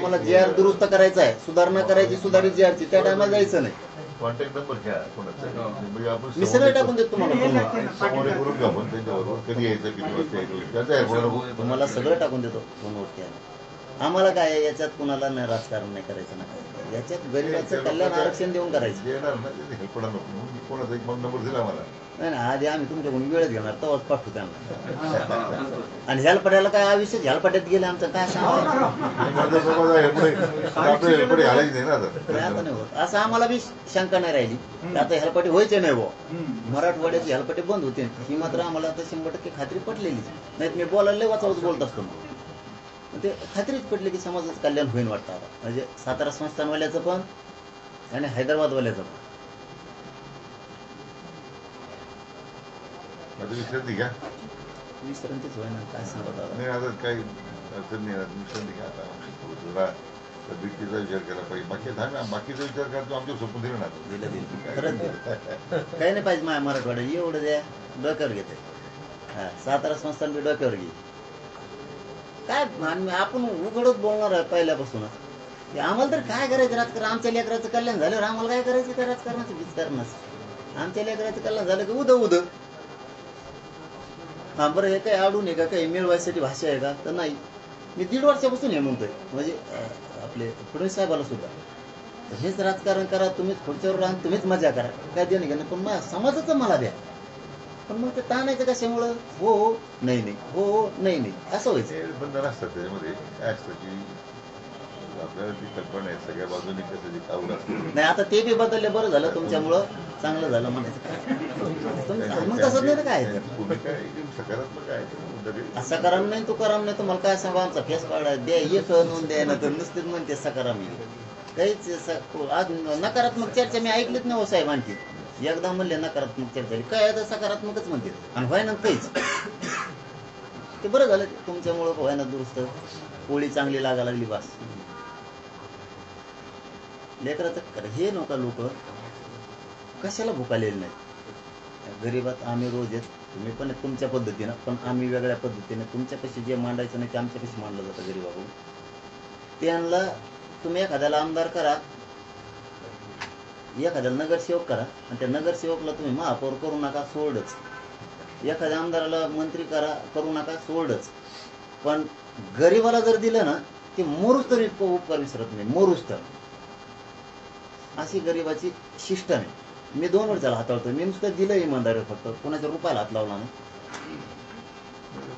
आम्हाला जे आर दुरुस्त करायचा आहे, सुधारणा करायची, सुधारित जे आरची, त्या टायमाला जायचं नाही. कॉन्टॅक्ट नंबर घ्या कोणाचा, म्हणजे आपण मी सगळं टाकून देतो तुम्हाला समोर करून घ्या आपण त्यांच्याबरोबर, कधी यायचं किती वाजता यायचं त्याचा आहे कोणाला. तुम्हाला सगळं टाकून देतो फोनवरती. आम्हाला काय आहे, याच्यात कुणाला नाही राजकारण नाही करायचं ना, याच्यात गरीबाचं कल्याण आरक्षण देऊन करायचं. येणार ना ते हेल्पडा नको, कोणाचा एक नंबर दिला मला. नाही ना, आधी आम्ही तुमच्याकडून वेळच घेणार, तेव्हाच पाठवू त्यांना. आणि ह्यालपड्याला काय आयुष्य, ह्यालपड्यात गेले आमचं काय सांगा. आता नाही होत असं, आम्हाला बी शंका नाही राहिली आता ह्यालपट्टी व्हायचे नाही बुवा, मराठवाड्याची ह्यालपट्टी बंद होते ही मात्र आम्हाला आता 100% खात्री पटलेली. नाही मी बोलायला वाचावत बोलत असतो मग ते खात्रीच पटले की समाजाचं कल्याण होईल वाटतं आता. म्हणजे सातारा संस्थानवाल्याचं पण आणि हैदराबादवाल्याचं पण. विश्रांती घ्या, विश्रांतीच होय ना, काय सांगत नाही आता काही अडचण नाही, विश्रांती घ्या आता. तब्येतीचा विचार केला पाहिजे, बाकीचा विचार करतो आमच्या सोपून दिलं ना. दिलं खरंच दिलं. काही नाही पाहिजे माझ्या मराठवाड्यात एवढं द्या, डोक्यावर घेते. हा, सातारा संस्थान बी डोक्यावर घे. काय आपण उघडच बोलणार आहे पहिल्यापासूनच. आम्हाला तर काय करायचं राजकारण, आमच्या लेकराचं कल्याण झालं, आम्हाला काय करायचं त्या राजकारणाचं विजकारणाचं. आमच्या लेकराचं कल्याण झालं की उद हा बरं, हे काही अडून आहे का, काही मिळवायसाठी भाषा आहे का, तर नाही. मी 1.5 वर्षापासून हे म्हणतोय, म्हणजे आपले फडणवीस साहेबाला सुद्धा हेच राजकारण करा, तुम्हीच खुर्च्यावर राहा, तुम्हीच मजा करा, काय देणं घेणं, पण मग समाजाचं मला द्या. पण मग ते ताणायचं कशामुळं, हो नाही नाही, हो नाही असं व्हायचं. बंधन असतात त्याच्यामध्ये. काय असतं की आपल्याला ती कल्पना आहे सगळ्या बाजूनी कसं ते काऊर असतं. नाही आता ते बी बदलले, बरं झालं तुमच्यामुळं, चांगलं झालं म्हणायचं. मग तसं नाही काय सकारात्मक आहे, सकाराम नाही तू कराम नाही, तुम्हाला काय सांगा, आमचा फेस काढा द्या, एक नोंद द्या ना, तर नुसतेच म्हणते सकाराम. काहीच आज नकारात्मक चर्चा मी ऐकलीच नाही हो साहेब. आणखी एकदा म्हणले नकारात्मक चर्चा, काय आता सकारात्मकच म्हणते आणि व्हायना काहीच. ते बरं झालं तुमच्यामुळं व्हायना दुरुस्त, पोळी चांगली लागा लागली बस. लेकराचं हे नका लोक कशाला भुकालेले नाही. गरीबात आम्ही रोज येत, तुम्ही पण तुमच्या पद्धतीनं, पण आम्ही वेगळ्या पद्धतीने. तुमच्यापाशी जे मांडायचं नाही ते आमच्यापाशी मांडलं जातं गरीबाकडून. त्यांना तुम्ही एखाद्याला आमदार करा, एखाद्याला नगरसेवक करा, आणि त्या नगरसेवकला तुम्ही महापौर करू नका, सोडच. एखाद्या आमदाराला मंत्री करू नका, सोडच. पण गरीबाला जर दिलं ना, ते मोरूच तर उपकार विसरत नाही, मोरूच तर. अशी गरीबाची शिष्ट नाही. मी 2 वर्षाला हाताळतोय, मी नुसतं दिलं इमानदारी, फक्त कुणाच्या रुपयाला हात लावला नाही,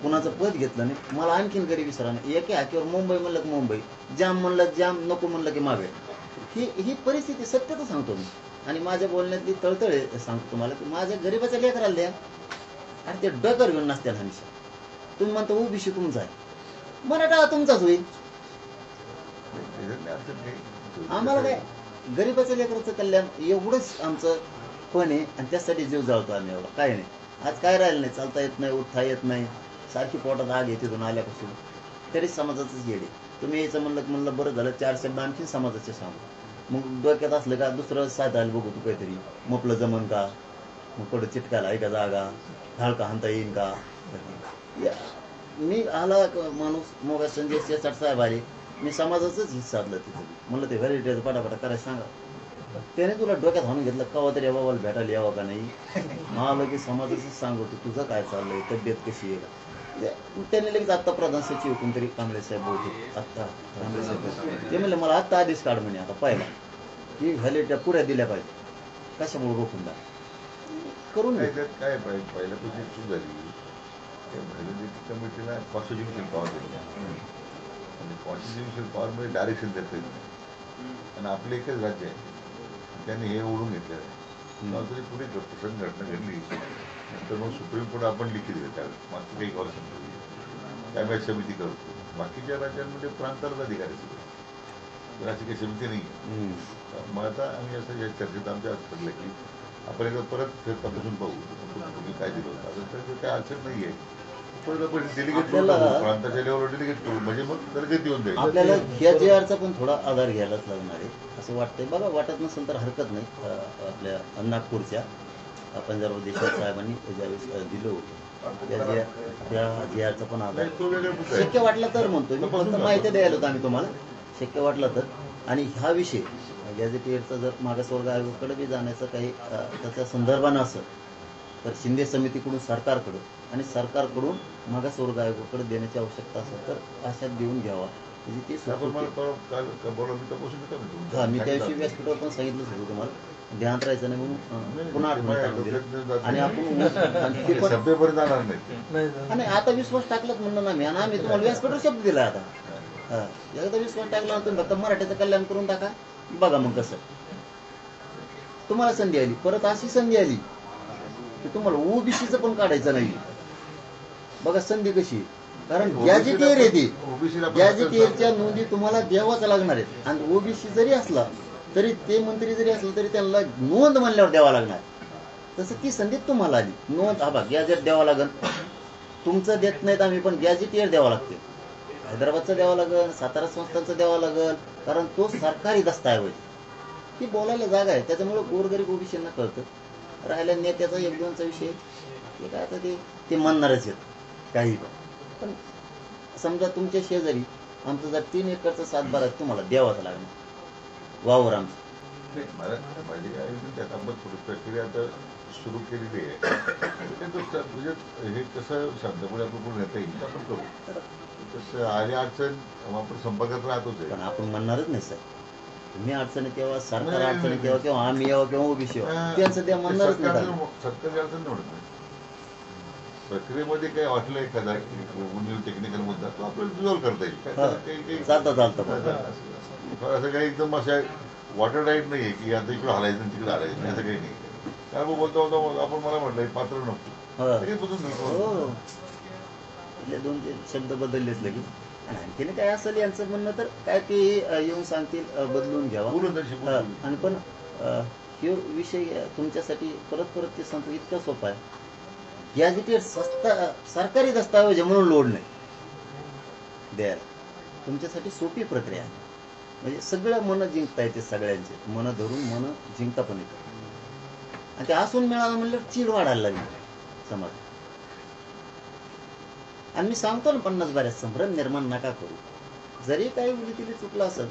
कुणाचं पद घेतलं नाही. मला आणखीन गरीबी सरा नाही. एके हाकीवर मुंबई म्हणलं की मुंबई, जाम म्हणलं जाम, नको म्हणलं की मागे. ही परिस्थिती सत्य तर सांगतो मी, आणि माझ्या बोलण्यातली तळतळे सांगतो तुम्हाला की माझ्या गरीबाच्या लेकराला द्या. आणि ते डगर घेऊन नसत्या हमेशा. तुम्ही म्हणता ओबीसी तुमचा आहे, मराठा तुमचाच होईल. आम्हाला काय गरीबाच्या लेकराचं कल्याण एवढंच आमचं पण आहे, आणि त्यासाठी जीव जाळतो आम्ही एवढं. काय नाही आज काय राहिलं नाही, चालता येत नाही, उठता येत नाही, सारखी पोटात आग येते तिथून आल्यापासून. तरी समाजाचंच येडे. तुम्ही यायचं म्हणलं बरं झालं, 4 शब्द आणखी समाजाचे सांगू. मग डोक्यात असलं का दुसरं साधायला बघू तू काहीतरी, मपलं जमन का, मग कुठं चिटकायला आहे का जागा, ढाळका हाणता येईन का. मी आला माणूस मोबाईल संजय शेसाट साहेब आले, मी समाजाचंच हित साधलं तिथं. म्हणलं ते व्हॅलिडेटर पटापटा करायला सांगा. त्याने तुला डोक्यात हाणून घेतलं, कवा तरी बाबाला भेटायला यावं का नाही. मला की समाजाचंच सांगतो, तुझं काय चाललंय, तब्येत कशी आहे का. त्याने लगेच आत्ता प्रधान सचिव कोणतरी कांबळे साहेब बहुतेक, आत्ता कांबळे साहेब ते म्हणले मला आत्ता आदेश काढ म्हणे, आता पहिला की व्हॅलिडिटी पुऱ्या दिल्या पाहिजे, कशामुळे रोखून द्या करून काय पहिल्यापासून चूक झाली. व्हॅलिडिटी कमिटीला कॉन्स्टिट्युशनल पॉवर दिली, आणि कॉन्स्टिट्युशनल पॉवरमध्ये डायरेक्शन देता येत नाही. आणि आपलं एकच राज्य आहे, त्याने हे ओढून घेतलेलं आहे. तरी पुढे घटना घडली, तर मग सुप्रीम कोर्ट आपण लिखित घेतात मागच्या काही वर्षांपूर्वी, त्यामुळे समिती करतो. बाकीच्या राज्यांमध्ये प्रांतालाच अधिकारी सगळे, अशी काही समिती नाही आहे. मग आता आम्ही असं या चर्चेत आमच्या आज ठरलं की आपण एकदा परत तपासून पाहू तुम्ही काय दिलं होतं. आता तर काय अडचण नाही आहे, परत आपण डिलिगेट करू, प्रांताच्या लेवलवर डिलिगेट करू, म्हणजे मग तरगती येऊन जाईल. आपल्याला ह्या JRचा पण थोडा आधार घ्यायलाच लागणार आहे असं वाटतंय. बघा वाटत नसेल तर हरकत नाही. आपल्या नागपूरच्या पंजाब देशपांडे साहेबांनी ज्यावेळेस दिलं होतं त्या JRचा पण आधार शक्य वाटलं तर म्हणतोय मी, फक्त माहिती द्यायला होतं आम्ही तुम्हाला. शक्य वाटलं तर. आणि हा विषय गॅझेटियरचा जर मागासवर्ग आयोगाकडे बी जाण्याचं काही त्याच्या संदर्भानं असेल तर शिंदे समितीकडून सरकारकडं आणि सरकारकडून मागासवर्ग आयोगाकडे देण्याची आवश्यकता असेल तर अशात देऊन घ्यावा. म्हणजे ती हां, मी त्याविषयी व्यासपीठावर पण सांगितलंच होतं तुम्हाला, ध्यानात राहायचं नाही म्हणून पुन्हा आठवण करून दिलं. आणि आपण आणि आता विश्वास टाकलाच म्हणणं ना मी, आणि आम्ही तुम्हाला व्यासपीठावर शब्द दिला आता. हां, एकदा विश्वास टाकला तुम्ही फक्त मराठीचं कल्याण करून टाका, बघा मग कसं. तुम्हाला संधी आली, परत अशी संधी आली की तुम्हाला ओबीसीचं पण काढायचं नाही. बघा संधी कशी, कारण गॅझेटियर आहे ती, गॅझेटियरच्या नोंदी तुम्हाला द्यावाच लागणार आहेत. आणि ओबीसी जरी असला तरी ते मंत्री जरी असलं तरी त्यांना नोंद म्हणल्यावर द्यावा लागणार. तसं ती संधी तुम्हाला आली, नोंद. हा बा गॅझेट द्यावा लागेल, तुमचं देत नाहीत आम्ही, पण गॅझेटियर द्यावं लागते. हैदराबादचं द्यावं लागेल, सातारा संस्थांचं द्यावं लागेल, कारण तो सरकारी दस्तऐवज. ती बोलायला जागा आहे, त्याच्यामुळं गोरगरीब ओबीसींना कळतं. राहिला नेत्याचा एक दोनचा विषय, ते काय आता ते म्हणणारच आहेत काही. पण समजा तुमच्या शेजारी आमचं जर 3 एकरचा 7/12 तुम्हाला द्यावाच लागणार वावर आमचं. माझी काय त्यात आपण थोडी प्रक्रिया आता सुरू केलेली आहे. म्हणजे हे कसं शब्दापुढे आपण कोण नेता येईल आपण करू. तसं आली अडचण आपण संपर्कात राहतोच आहे. पण आपण म्हणणारच नाही सर, तुम्ही अडचणी तेव्हा, सरकार अडचणी तेव्हा, किंवा आम्ही यावं किंवा ओबीसी त्यांचं त्या म्हणणारच नाही. सरकारची अडचण नाही म्हणत नाही. प्रक्रियेमध्ये काही वाटलं एखादा टेक्निकल मुद्दा तो आपल्याला रिझॉल्व्ह करता येईल. चालतं असं काही एकदम असं वॉटर डाईट नाही आहे की आता इकडे हलायचं आणि तिकडे हलायचं नाही, असं काही नाही. कारण बोलता बोलता आपण मला म्हटलं पात्र नको, 2-3 शब्द बदललेच लगेच. आणि आणखीन काय असेल यांचं म्हणणं तर काय ते येऊन सांगतील, बदलून घ्यावा. आणि पण हे विषय तुमच्यासाठी परत ते सांगतो, इतका सोपा आहे. गॅझेटियर सरकारी दस्तावेज म्हणून लोड नाही द्यायला, तुमच्यासाठी सोपी प्रक्रिया आहे. म्हणजे सगळं मनं जिंकता येते, सगळ्यांचे मनं धरून मनं जिंकता पण येतं. आणि ते असून मिळालं म्हणलं चीड वाढायला लागली समाज. आणि मी सांगतो ना 50 बऱ्याच संभ्रम निर्माण नका करू. जरी काही उलीतिली चुकलं असेल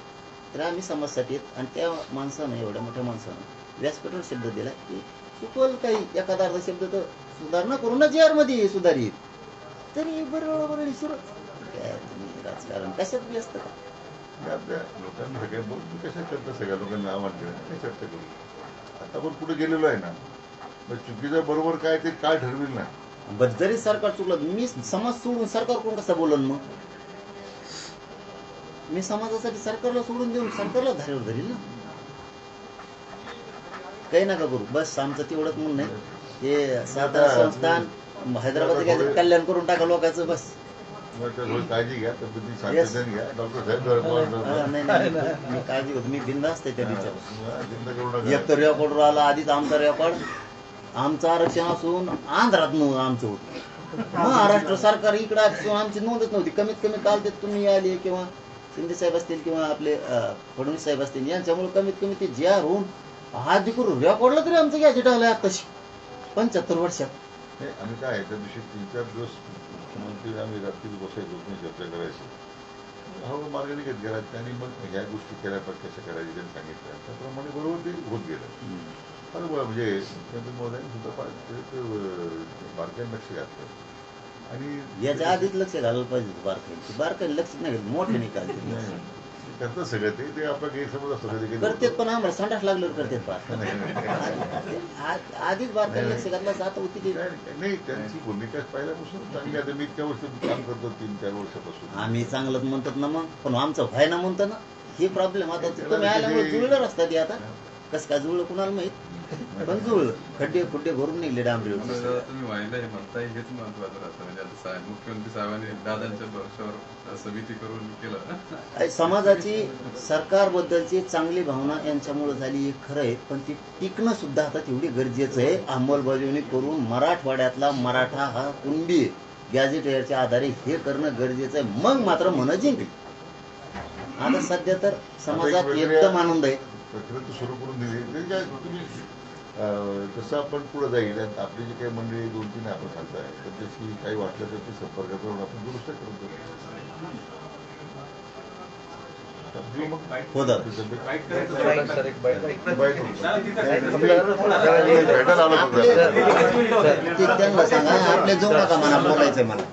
तर आम्ही समाजासाठी, आणि त्या माणसानं, एवढ्या मोठ्या माणसानं व्यासपीठावर शब्द दिला की चुकवल काही एखादा अर्धा शब्द तर सुधारणा करू ना, JR मध्ये सुधारित तरी बरोबर सुरू. काय तुम्ही राजकारण कशात व्यस्त का? आपल्या लोकांना सगळ्या बोलतो कशा करता, सगळ्या लोकांना नाव आणते नाही चर्चा करू. आता आपण पुढे गेलेलो आहे ना, मग चुकीचं बरोबर काय ते काय ठरविल ना. बरं, जरी सरकार चुकलं, मी समाज सोडून सरकार कोण कसा बोलन? मग मी समाजासाठी सरकारला सोडून देऊन सरकारला धारेवर धरील ना. काही नका करू, बस आमचं तेवढंच म्हणणं आहे. हे सातारा संस्थान, हैदराबादचं गॅझेट कल्याण करून टाका लोकांचं, बस. काळजी घ्या, तब्येती घ्या. डॉक्टर नाही, मी काळजी होतो, मी बिंदास्त आहे त्या दिवसापासून. एक तर रेकॉर्ड आला आधीच आमचा रेकॉर्ड, आमचं आरक्षण असून आंध्रात आमचं होतं. महाराष्ट्र सरकार इकडे असून आमची नोंदच नव्हती. कमीत कमी काल ते तुम्ही आले किंवा शिंदे साहेब असतील किंवा आपले फडणवीस साहेब असतील, यांच्यामुळे कमीत कमी ते JR होऊन आधी करून रेकॉर्डला तरी आमचं गॅझेट आलंय आताशी 75 वर्षात. आम्ही काय त्या दिवशी 3-4 दिवस मुख्यमंत्री आम्ही रात्री बसायचो, चर्चा करायची. हळूहळू मार्ग निघत गेला. त्यांनी मग ह्या गोष्टी केल्या पाहिजे, कशा करायच्या त्यांनी सांगितलं. त्याप्रमाणे बरोबर ते होत गेलं. बरोबर, म्हणजे मुख्यमंत्री महोदयांनी सुद्धा बारकाईने लक्ष घातलं. आणि याच्या आधीच लक्ष घालायला पाहिजे. बारकाईने लक्ष नाही घालत, मोठे निकाल करतात सगळं ते आपला गैरसमज असतो कधी करतात. पण आम्हाला संडास लागलं करतात आधीच बारकाईने लक्ष घातलं जात होती की नाही. त्यांची भूमिका पहिल्यापासून चांगली. आता मी इतक्या वर्ष काम करतो, 3-4 वर्षापासून. आम्ही चांगलंच म्हणतात ना, मग पण आमचं व्हायना म्हणतं ना, हे प्रॉब्लेम. आता तुम्ही आल्यामुळे जुळलं रस्ता ते, आता कसं काय जुळलं कुणाला माहित, पण जुळलं. खड्डे भरून निघले डांबरी. तुम्ही व्हायला हे म्हणताय हेच महत्वाचं राहतं. म्हणजे आता मुख्यमंत्री साहेबांनी दादांच्या भरोश्यावर समिती करून केलं. समाजाची सरकारबद्दलची चांगली भावना यांच्यामुळे झाली हे खरं आहे, पण ती टिकणं सुद्धा आता तेवढी गरजेचं आहे. अंमलबजावणी करून मराठवाड्यातला मराठा हा कुणबी गॅझेटियरच्या आधारे हे करणं गरजेचं आहे. मग मात्र मन जिंकली. आता सध्या तर समाजात एकदम आनंद आहे. प्रक्रिया सुरू करून दिली. काय तुम्ही जसं आपण पुढे जाईल, आपली जी काही मंडळी 2-3 आपण सांगताय, त्याच्याशी काही वाटलं तर ते संपर्क करून आपण दुरुस्त करून देऊ. होतात भेटायला आलो फक्त. ते त्यांना सांगा आपल्या जाऊ नका मला बोलायचंय मला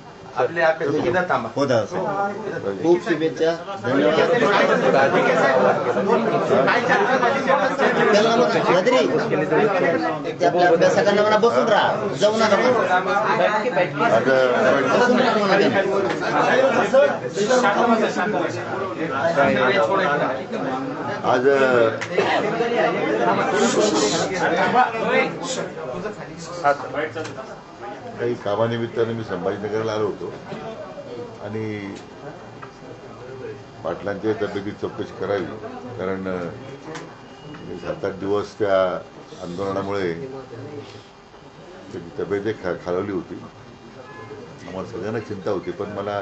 होतात खूप शुभेच्छा धन्यवाद त्यांना म्हणा, नादरी, ते आपल्या अभ्यासकांना म्हणा बसून राहा जाऊ नका म्हणा. बसून राहा म्हणा त्यांना. आज काही कामानिमित्ताने मी संभाजीनगरला आलो होतो आणि पाटलांच्या तब्येतीत चौकशी करावी, कारण 7-8 दिवस त्या आंदोलनामुळे त्याची तब्येत खालावली होती. आम्हाला सगळ्यांना चिंता होती, पण मला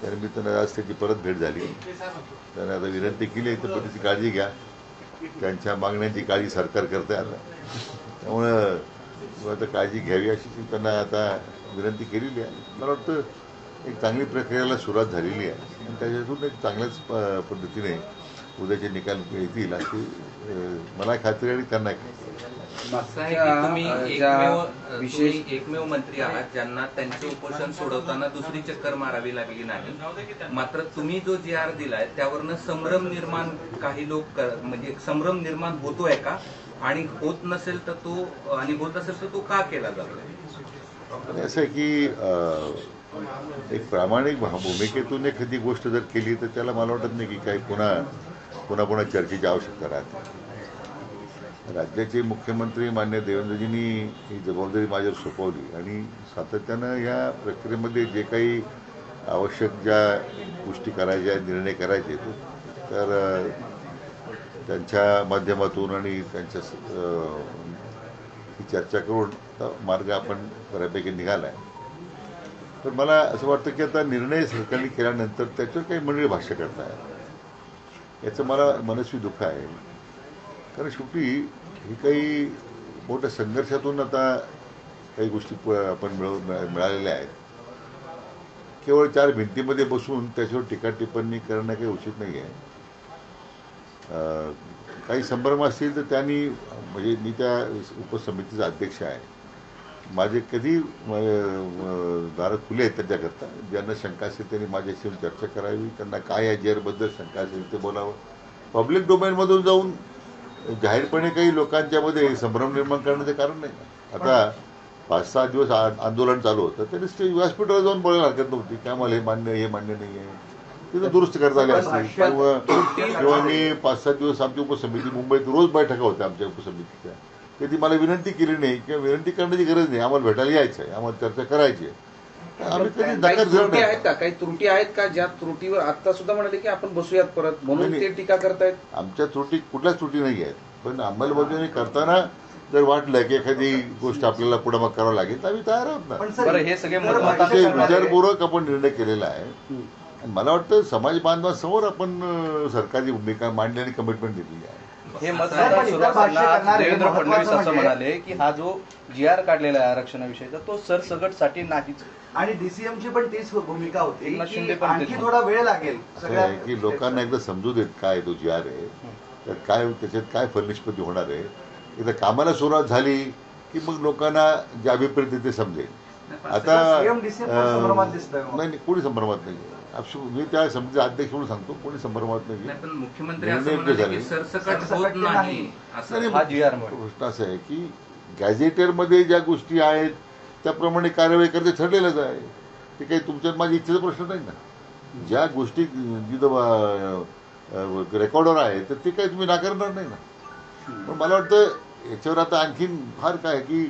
त्यानिमित्तानं आज त्याची परत भेट झाली. त्याने आता विनंती केली तर त्याची काळजी घ्या, त्यांच्या मागण्यांची काळजी सरकार करते आता, त्यामुळं आता काळजी घ्यावी अशी त्यांना आता विनंती केलेली आहे. मला वाटतं एक चांगली प्रक्रियेला सुरुवात झालेली आहे आणि त्याच्यातून एक चांगल्याच पद्धतीने उद्याचे निकाल येतील अशी मला खात्री आणि त्यांना असं आहे की तुम्ही एकमेव मंत्री आहात ज्यांना त्यांचे उपोषण सोडवताना दुसरी चक्कर मारावी लागली नाही. मात्र तुम्ही जो GR दिलाय त्यावरनं संभ्रम निर्माण काही लोक म्हणजे संभ्रम निर्माण होतोय का, आणि होत नसेल तर तो, आणि होत असेल तर तो का केला जातोय? असं आहे की एक प्रामाणिक भूमिकेतून एखादी गोष्ट जर केली तर त्याला मला वाटत नाही की काही पुन्हा चर्चेची आवश्यकता राहते. राज्याचे मुख्यमंत्री मान्य देवेंद्रजींनी ही जबाबदारी माझ्यावर सोपवली आणि सातत्यानं या प्रक्रियेमध्ये जे काही आवश्यक ज्या गोष्टी करायच्या, निर्णय करायचे तर त्यांच्या माध्यमातून आणि त्यांच्या ही चर्चा करून मार्ग आपण बऱ्यापैकी निघाला आहे. तर मला असं वाटतं की आता निर्णय सरकारने केल्यानंतर त्याच्यावर काही मंडळी भाष्य करताय, याचं मला मनस्वी दुःख आहे. कारण शेवटी ही काही मोठ्या संघर्षातून आता काही गोष्टी आपण मिळालेल्या आहेत. केवळ 4 भिंतीमध्ये बसून त्याच्यावर टीका टिप्पणी करणं काही उचित नाही आहे. काही संभ्रम असतील तर त्यांनी, म्हणजे मी त्या उपसमितीचा अध्यक्ष आहे, माझे कधी दारं खुले आहेत त्यांच्याकरता. ज्यांना शंका असेल त्यांनी माझ्याशी चर्चा करावी, त्यांना काय या GR-बद्दल शंका असेल ते बोलावं. पब्लिक डोमेनमधून जाऊन जाहीरपणे काही लोकांच्यामध्ये संभ्रम निर्माण करण्याचं कारण नाही. आता 5-6 दिवस आंदोलन चालू होतं, त्यांनी स्टेज व्यासपीठावर जाऊन बोलायला हरकत नव्हती की आम्हाला हे मान्य नाही आहे, तिथं दुरुस्त करता आले असते. किंवा मी 5-7 दिवस आमची उपसमिती मुंबईत रोज बैठका होत्या आमच्या उपसमितीच्या, कधी मला विनंती केली नाही किंवा विनंती करण्याची गरज नाही, आम्हाला भेटायला यायचं आहे, आम्हाला चर्चा करायची आहे. आम्ही कधी नकार दिला नाही. काही त्रुटी आहेत का, ज्या त्रुटीवर आता सुद्धा म्हणाले की आपण बसूयात परत, म्हणून ते टीका करतायत? आमच्या कुठल्याच त्रुटी नाही आहेत, पण अंमलबजावणी करताना जर वाटलं की एखादी गोष्ट आपल्याला पुढे मग करावं लागेल तर आम्ही तयार आहोत ना. हे सगळे विचारपूर्वक आपण निर्णय केलेला आहे आणि मला वाटतं समाज बांधवांसमोर आपण सरकारची भूमिका मांडली आणि कमिटमेंट दिलेली आहे. हे मतदान सुरू असताना देवेंद्र फडणवीस असं म्हणाले की हा जो GR काढलेला आहे आरक्षणाविषयीचा तो सरसकटसाठी नाहीच, आणि DCMची पण तीच भूमिका होती एकनाथ शिंदे पण आणखी थोडा वेळ लागेल. असं आहे की लोकांना एकदा समजू देत काय तो GR आहे, तर काय त्याच्यात काय फलनिष्पत्ती होणार आहे. एकदा कामाला सुरुवात झाली की मग लोकांना जे अभिप्रेत ते समजेल. आता नाही, कोणी संभ्रमात नाही. मी त्या समितीचा अध्यक्ष म्हणून सांगतो, कोणी संभ्रमात नाही. पण मुख्यमंत्री असं म्हणाले की सरसकट होत नाही असं. गोष्ट असं आहे की गॅझेटेरमध्ये ज्या गोष्टी आहेत त्याप्रमाणे कार्यवाही करते ठरलेलंच आहे. ते काही तुमच्यात माझ्या इच्छेचा प्रश्न नाही ना. ज्या गोष्टी जिथं रेकॉर्डवर आहे तर ते काही तुम्ही नाकारणार नाही ना. पण मला वाटतं याच्यावर आता आणखीन फार काय की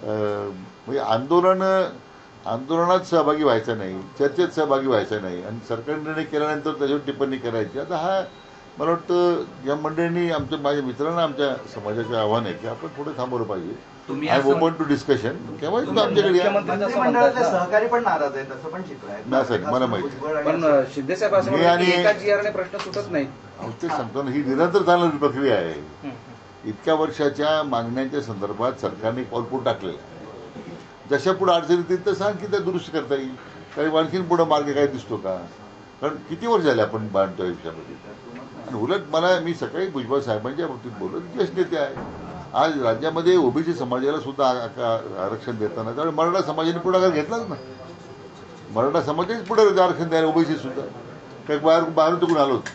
म्हणजे आंदोलनात सहभागी व्हायचं नाही, चर्चेत सहभागी व्हायचं नाही आणि सरकार निर्णय केल्यानंतर त्याच्यावर टिप्पणी करायची. आता हा मला वाटतं या मंडळींनी माझ्या मित्रांना आमच्या समाजाचे आव्हान आहे की आपण पुढे थांबवलं पाहिजे. I open to discussion. केव्हा तुम्ही आमच्याकडे सहकारी पण नाराज आहेत असं पण चित्र आहे. नाही सर, मला माहिती. पण शिंदे साहेब असं म्हणतात की एका GR ने प्रश्न सुटत नाही. ते सांगतो ना, ही निरंतर चालणारी प्रक्रिया आहे. इतक्या वर्षाच्या मागण्यांच्या संदर्भात सरकारने पाऊल टाकलेलं आहे. जशा पुढे अडचणी येतील तसं आणखी त्या दुरुस्त करता येईल. काही आणखीन पुढे मार्ग काय दिसतो का, कारण किती वर्ष झाले आपण बांधतोय विषयामध्ये. आणि उलट मला मी सकाळी भुजबळ साहेबांच्या बाबतीत बोललो, ज्येष्ठ नेते आहे. आज राज्यामध्ये ओबीसी समाजाला सुद्धा आरक्षण देताना त्यावेळी मराठा समाजाने पुढाकार घेतलाच ना. मराठा समाजानेच पुढे आरक्षण द्यायला ओबीसी सुद्धा काही बाहेरून तिकडून आलो होतो.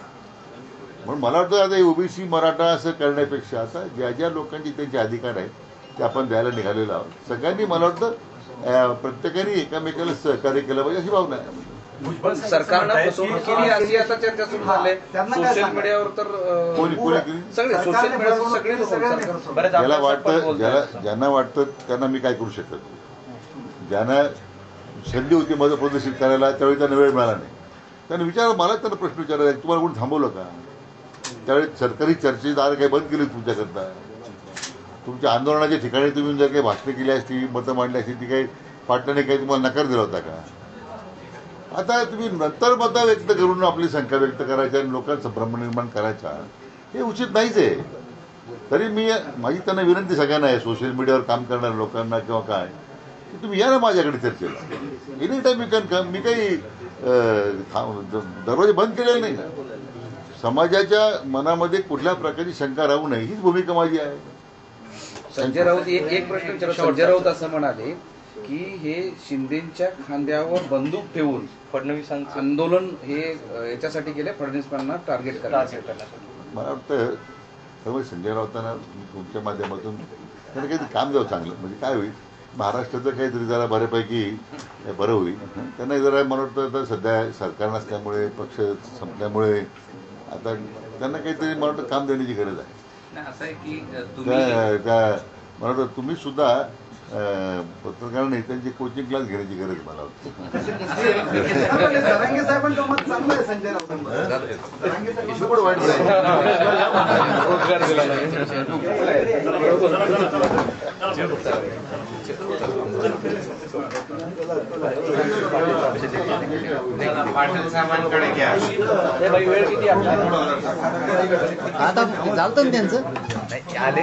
म्हणून मला वाटतं आता ओबीसी मराठा असं करण्यापेक्षा आता ज्या ज्या लोकांचे त्यांचे अधिकार आहेत ते आपण द्यायला निघालेलो आहोत. सगळ्यांनी मला वाटतं प्रत्येकाने एकमेकाला सहकार्य केलं पाहिजे अशी भावना आहे. सरकारनं फसवणूक केली अशी आता चर्चा सुरू झाली. सोशल मीडियावर तर कोणी केली सगळे सोशल मीडियावर सगळे लोक बरेच ज्याला वाटतं ज्यांना वाटतं त्यांना मी काय करू शकत. ज्यांना संधी होती मत प्रदर्शित करायला त्यावेळी त्यांना वेळ मिळाला नाही. त्यांना विचार मला त्यांना प्रश्न विचारायला तुम्हाला कोणी थांबवलं का. त्यावेळी सरकारी चर्चेदार काही बंद केली तुमच्याकरता. तुमच्या आंदोलनाच्या ठिकाणी तुम्ही जर काही भाषणं केली असती मतं मांडली असती ती काही पाटलाने काही तुम्हाला नकार दिला होता का. आता तुम्ही नंतर मतं व्यक्त करून आपली शंका व्यक्त करायच्या आणि लोकांचा भ्रम निर्माण करायचा हे उचित नाहीच आहे. तरी मी माझी त्यांना विनंती सगळ्यांना आहे सोशल मीडियावर काम करणाऱ्या लोकांना किंवा काय की तुम्ही या ना माझ्याकडे चर्चेला. एनी टाईम मी कॅन मी काही दरवाजे बंद केलेले नाही. समाजाच्या मनामध्ये कुठल्या प्रकारची शंका राहू नये हीच भूमिका माझी आहे. संजय राऊत एक प्रश्न विचारला. संजय राऊत असं म्हणाले की हे शिंदेच्या खांद्यावर बंदूक ठेवून फडणवीसांचं आंदोलन हे याच्यासाठी केले फडणवीसांना टार्गेट करण्यासाठी. मला वाटतं त्यामुळे संजय राऊतांना तुमच्या माध्यमातून त्यांना काहीतरी काम द्यावं चांगलं. म्हणजे काय होईल महाराष्ट्राचं काहीतरी जरा बऱ्यापैकी बरं होईल. त्यांना जरा मला वाटतं सध्या सरकार नसल्यामुळे पक्ष संपल्यामुळे आता त्यांना काहीतरी मला वाटतं काम देण्याची गरज आहे. असं आहे की मला वाटतं तुम्ही सुद्धा पत्रकार नेत्यांची कोचिंग क्लास घेण्याची गरज मला वाटतं. जरांगे साहेबांचं मत चांगलं आहे संजय राऊतांचं. पण वाईट पाटील साहेबांकडे घ्या. वेळ किती आपला आता झालं ना त्यांचं आले.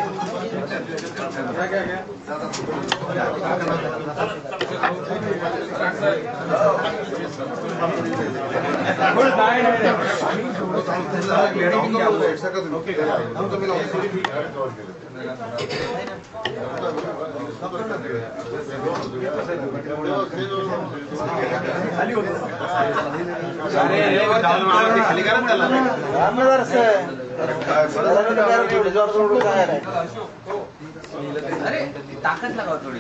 अरे ताकद लागाव थोडी.